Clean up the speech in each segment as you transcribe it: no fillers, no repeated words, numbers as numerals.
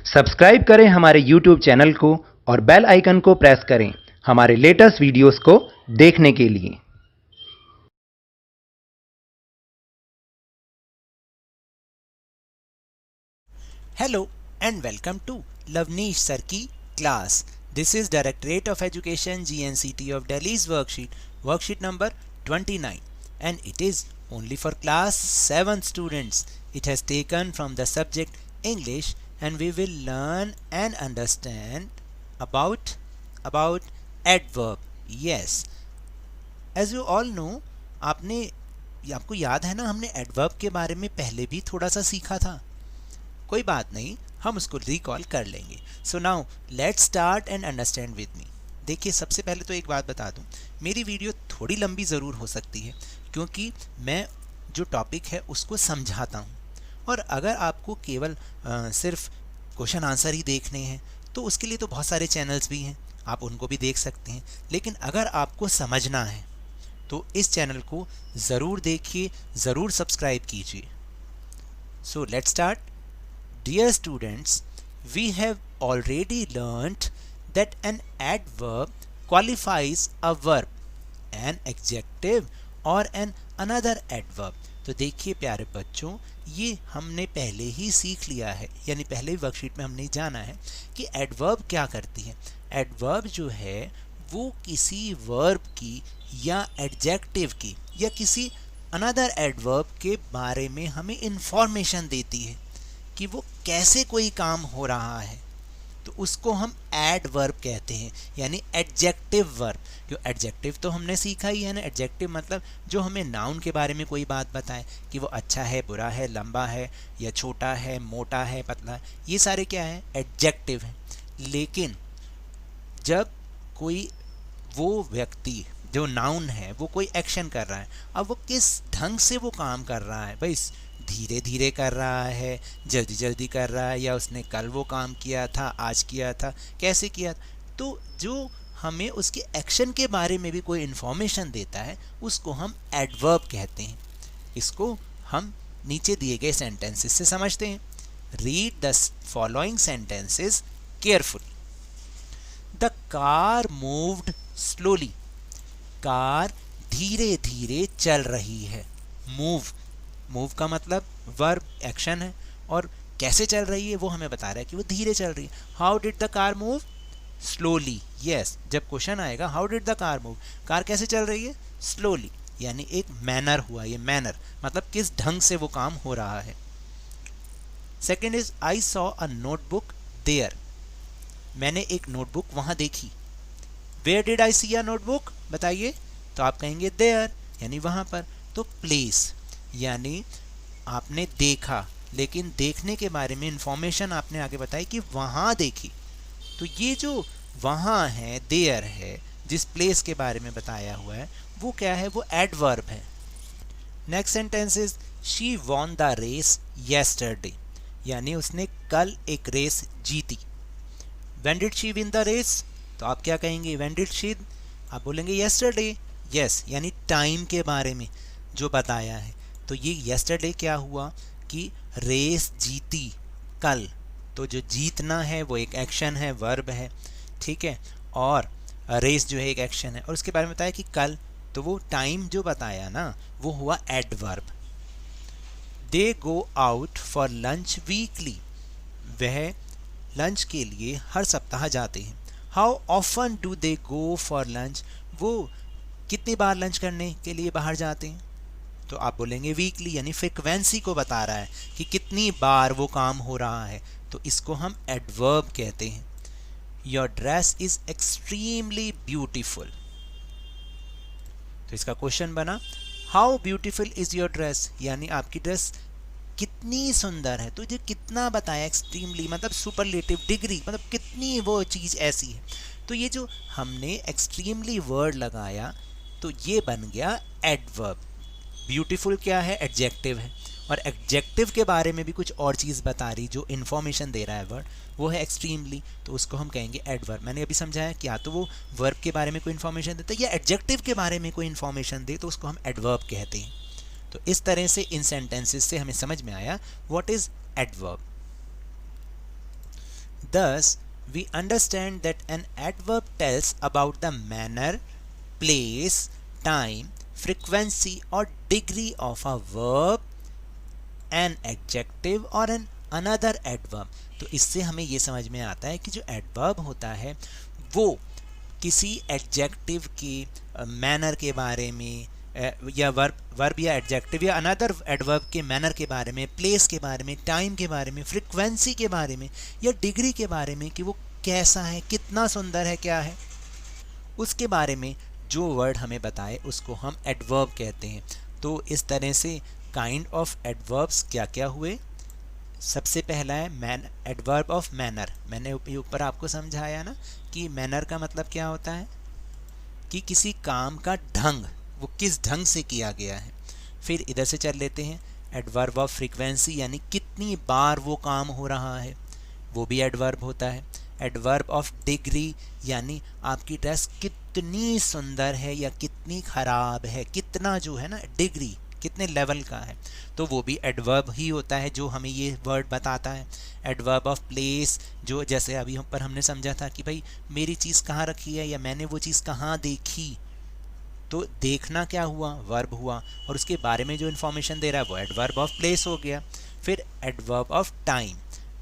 Subscribe करें हमारे YouTube channel को और बेल आइकन को प्रेस करें हमारे लेटेस्ट वीडियोस को देखने के लिए। Hello and welcome to Lavneesh Sir की class. This is Directorate of Education GNCT of Delhi's worksheet number 29, and it is only for class 7 students. It has taken from the subject English, and we will learn and understand about adverb. Yes, as you all know, आपको याद है ना, हमने adverb के बारे में पहले भी थोड़ा सा सीखा था. कोई बात नहीं, हम उसको रिकॉल कर लेंगे. So now let's start and understand with me. देखिए, सबसे पहले तो एक बात बता दूं, मेरी वीडियो थोड़ी लंबी ज़रूर हो सकती है क्योंकि मैं जो टॉपिक है उसको समझाता हूं. और अगर आपको केवल सिर्फ क्वेश्चन आंसर ही देखने हैं तो उसके लिए तो बहुत सारे चैनल्स भी हैं, आप उनको भी देख सकते हैं. लेकिन अगर आपको समझना है तो इस चैनल को ज़रूर देखिए, ज़रूर सब्सक्राइब कीजिए. So let's start. Dear students, we have already learnt that an adverb qualifies a verb, an adjective or another adverb. तो देखिए प्यारे बच्चों, ये हमने पहले ही सीख लिया है, यानी पहले ही वर्कशीट में हमने जाना है कि एडवर्ब क्या करती है. एडवर्ब जो है वो किसी वर्ब की या एडजेक्टिव की या किसी अनदर एडवर्ब के बारे में हमें इंफॉर्मेशन देती है कि वो कैसे कोई काम हो रहा है. तो उसको हम एडवर्ब कहते हैं, यानी एडजेक्टिव वर्ब. जो एडजेक्टिव तो हमने सीखा ही है ना. एडजेक्टिव मतलब जो हमें नाउन के बारे में कोई बात बताए कि वो अच्छा है, बुरा है, लंबा है या छोटा है, मोटा है, पतला है, ये सारे क्या है, एडजेक्टिव हैं. लेकिन जब कोई वो व्यक्ति जो नाउन है वो कोई एक्शन कर रहा है, अब वो किस ढंग से वो काम कर रहा है, भाई धीरे धीरे कर रहा है, जल्दी जल्दी कर रहा है, या उसने कल वो काम किया था, आज किया था, कैसे किया था, तो जो हमें उसके एक्शन के बारे में भी कोई इन्फॉर्मेशन देता है उसको हम एडवर्ब कहते हैं. इसको हम नीचे दिए गए सेंटेंसेस से समझते हैं. Read the following sentences carefully. The car moved slowly. Car धीरे धीरे चल रही है. मूव का मतलब वर्ब, एक्शन है, और कैसे चल रही है वो हमें बता रहा है कि वो धीरे चल रही है. How did the car move slowly. Yes, जब क्वेश्चन आएगा how did the car move, car कैसे चल रही है, स्लोली, यानी एक मैनर हुआ. ये मैनर मतलब किस ढंग से वो काम हो रहा है. Second is I saw a notebook there. मैंने एक नोटबुक वहां देखी. Where did I see a notebook, बताइए. तो आप कहेंगे देयर, यानी वहां पर. तो प्लेस, यानी आपने देखा, लेकिन देखने के बारे में इंफॉर्मेशन आपने आगे बताई कि वहाँ देखी. तो ये जो वहाँ है, देयर है, जिस प्लेस के बारे में बताया हुआ है वो क्या है, वो एडवर्ब है. Next sentence is she won the race yesterday, यानी उसने कल एक रेस जीती. When did she win the race, तो आप क्या कहेंगे, व्हेन डिड शी, आप बोलेंगे येस्टरडे. यस, यानी टाइम के बारे में जो बताया है. तो ये येस्टरडे क्या हुआ कि रेस जीती कल. तो जो जीतना है वो एक एक्शन है, वर्ब है, ठीक है, और रेस जो है एक एक्शन है, और उसके बारे में बताया कि कल, तो वो टाइम जो बताया ना वो हुआ adverb. They go out for lunch weekly. वह लंच के लिए हर सप्ताह जाते हैं. How often do they go for lunch, वो कितनी बार लंच करने के लिए बाहर जाते हैं. तो आप बोलेंगे वीकली, यानी फ्रिक्वेंसी को बता रहा है कि कितनी बार वो काम हो रहा है. तो इसको हम एडवर्ब कहते हैं. Your dress is extremely beautiful. तो इसका क्वेश्चन बना how beautiful is your dress, यानी आपकी ड्रेस कितनी सुंदर है. तो ये कितना बताया, एक्सट्रीमली मतलब सुपरलेटिव, डिग्री मतलब कितनी वो चीज़ ऐसी है. तो ये जो हमने एक्सट्रीमली वर्ड लगाया तो ये बन गया एडवर्ब. ब्यूटीफुल क्या है, एडजेक्टिव है, और एडजेक्टिव के बारे में भी कुछ और चीज़ बता रही, जो इन्फॉर्मेशन दे रहा है वर्ड, वो है एक्सट्रीमली. तो उसको हम कहेंगे एडवर्ब. मैंने अभी समझाया कि या तो वो वर्ब के बारे में कोई इन्फॉर्मेशन देता है या एडजेक्टिव के बारे में कोई इन्फॉर्मेशन दे, तो उसको हम एडवर्ब कहते हैं. तो इस तरह से इन सेंटेंसेस से हमें समझ में आया what is adverb. Thus, we understand that an adverb tells about the manner, place, time, frequency or degree of a verb, an adjective और an another adverb. तो इससे हमें ये समझ में आता है कि जो adverb होता है वो किसी adjective के manner के बारे में या वर्ब या एडजेक्टिव या अनदर एडवर्ब के मैनर के बारे में, प्लेस के बारे में, टाइम के बारे में, फ्रीक्वेंसी के बारे में या डिग्री के बारे में कि वो कैसा है, कितना सुंदर है, क्या है, उसके बारे में जो वर्ड हमें बताए उसको हम एडवर्ब कहते हैं. तो इस तरह से काइंड ऑफ एडवर्ब्स क्या क्या हुए. सबसे पहला है एडवर्ब ऑफ मैनर. मैंने ऊपर आपको समझाया ना कि मैनर का मतलब क्या होता है कि किसी काम का ढंग, वो किस ढंग से किया गया है. फिर इधर से चल लेते हैं एडवर्ब ऑफ फ्रीक्वेंसी, यानी कितनी बार वो काम हो रहा है, वो भी एडवर्ब होता है. एडवर्ब ऑफ डिग्री यानी आपकी ड्रेस कितनी सुंदर है या कितनी ख़राब है, कितना जो है ना डिग्री कितने लेवल का है, तो वो भी एडवर्ब ही होता है जो हमें ये वर्ड बताता है. एडवर्ब ऑफ प्लेस, जो जैसे अभी पर हमने समझा था कि भाई मेरी चीज़ कहाँ रखी है या मैंने वो चीज़ कहाँ देखी, तो देखना क्या हुआ, वर्ब हुआ, और उसके बारे में जो इन्फॉर्मेशन दे रहा है वो एडवर्ब ऑफ प्लेस हो गया. फिर एडवर्ब ऑफ टाइम,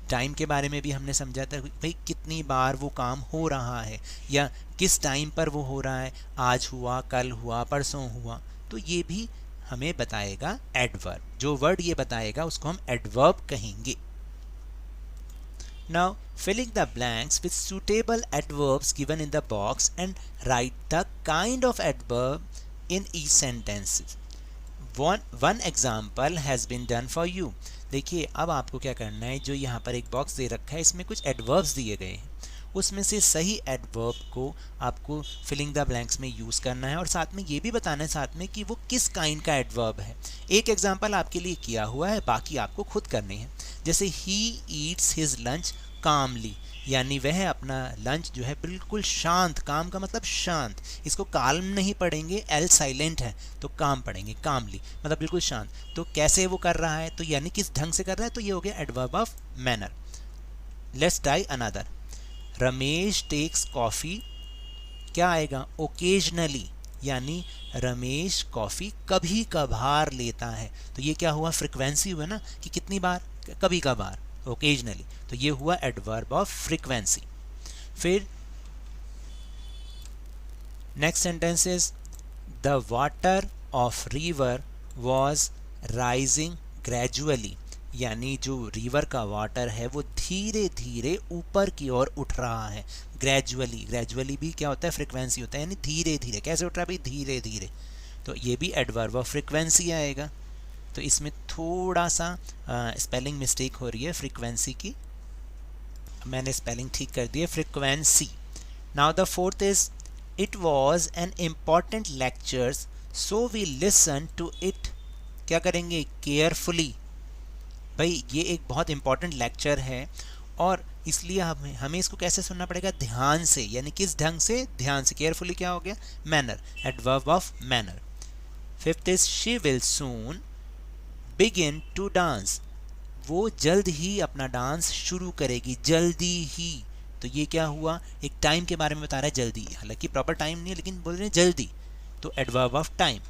टाइम के बारे में भी हमने समझा था भाई कितनी बार वो काम हो रहा है या किस टाइम पर वो हो रहा है, आज हुआ, कल हुआ, परसों हुआ, तो ये भी हमें बताएगा एडवर्ब. जो वर्ड ये बताएगा उसको हम एडवर्ब कहेंगे. Now filling the blanks with suitable adverbs given in the box and write the kind of adverb in each sentence. One example has been done for you. देखिए अब आपको क्या करना है, जो यहाँ पर एक बॉक्स दे रखा है इसमें कुछ एडवर्ब्स दिए गए हैं, उसमें से सही एडवर्ब को आपको फिलिंग द ब्लैंक्स में यूज़ करना है और साथ में ये भी बताना है साथ में कि वो किस काइंड का एडवर्ब है. एक एग्जांपल आपके लिए किया हुआ है, बाकी आपको खुद करने हैं. जैसे ही ईट्स हिज लंच कामली, यानी वह अपना लंच जो है बिल्कुल शांत, काम का मतलब शांत, इसको काल्म नहीं पढ़ेंगे, एल साइलेंट है तो काम पढ़ेंगे, कामली मतलब बिल्कुल शांत. तो कैसे वो कर रहा है, तो यानी किस ढंग से कर रहा है, तो ये हो गया adverb of manner. Let's try another. Ramesh takes coffee, क्या आएगा, ओकेजनली, यानी रमेश कॉफ़ी कभी कभार लेता है. तो ये क्या हुआ, फ्रीक्वेंसी हुआ ना कि कितनी बार, कभी कभार, ओकेजनली, तो ये हुआ एडवर्ब ऑफ फ्रीक्वेंसी. फिर next sentence is the water of river was rising gradually, यानी जो रिवर का वाटर है वो धीरे धीरे ऊपर की ओर उठ रहा है. ग्रेजुअली, ग्रेजुअली भी क्या होता है, फ्रीक्वेंसी होता है, यानी धीरे धीरे. कैसे उठ रहा है भाई, धीरे धीरे, तो ये भी एडवर्ब ऑफ फ्रीक्वेंसी आएगा. तो इसमें थोड़ा सा स्पेलिंग मिस्टेक हो रही है फ्रीक्वेंसी की, मैंने स्पेलिंग ठीक कर दी है, frequency. Now the fourth is it was an important lectures so we listen to it, क्या करेंगे, केयरफुली. भाई ये एक बहुत इंपॉर्टेंट लेक्चर है और इसलिए हमें इसको कैसे सुनना पड़ेगा, ध्यान से, यानी किस ढंग से, ध्यान से. केयरफुली क्या हो गया, manner, adverb of manner. Fifth is she will soon begin to dance, वो जल्द ही अपना डांस शुरू करेगी, जल्दी ही. तो ये क्या हुआ, एक टाइम के बारे में बता रहा है, जल्दी, हालांकि प्रॉपर टाइम नहीं है लेकिन बोल रहे हैं जल्दी, तो adverb of time.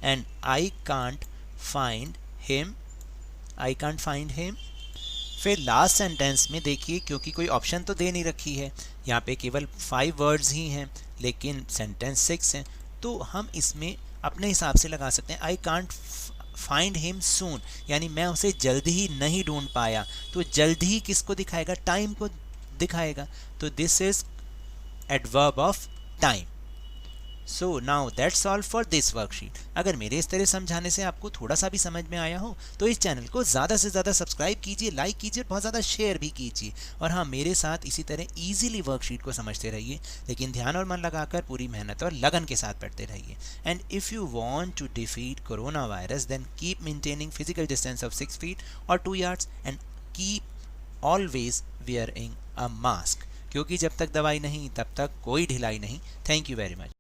And I can't find him, I can't find him. फिर लास्ट सेंटेंस में देखिए, क्योंकि कोई ऑप्शन तो दे नहीं रखी है, यहाँ पे केवल 5 वर्ड्स ही हैं लेकिन सेंटेंस 6 हैं, तो हम इसमें अपने हिसाब से लगा सकते हैं. आई कांट फाइंड हिम सून, यानी मैं उसे जल्द ही नहीं ढूंढ पाया. तो जल्द ही किसको दिखाएगा, टाइम को दिखाएगा. तो this is adverb of time. So now that's all for this worksheet. अगर मेरे इस तरह समझाने से आपको थोड़ा सा भी समझ में आया हो तो इस चैनल को ज़्यादा से ज़्यादा सब्सक्राइब कीजिए, लाइक कीजिए, बहुत ज़्यादा शेयर भी कीजिए. और हाँ, मेरे साथ इसी तरह ईजिली वर्कशीट को समझते रहिए, लेकिन ध्यान और मन लगाकर पूरी मेहनत और लगन के साथ पढ़ते रहिए. And if you want to defeat corona virus then keep maintaining physical distance of 6 feet और 2 yards and keep always wearing a mask, क्योंकि जब तक दवाई नहीं तब तक कोई ढिलाई नहीं. Thank you very much.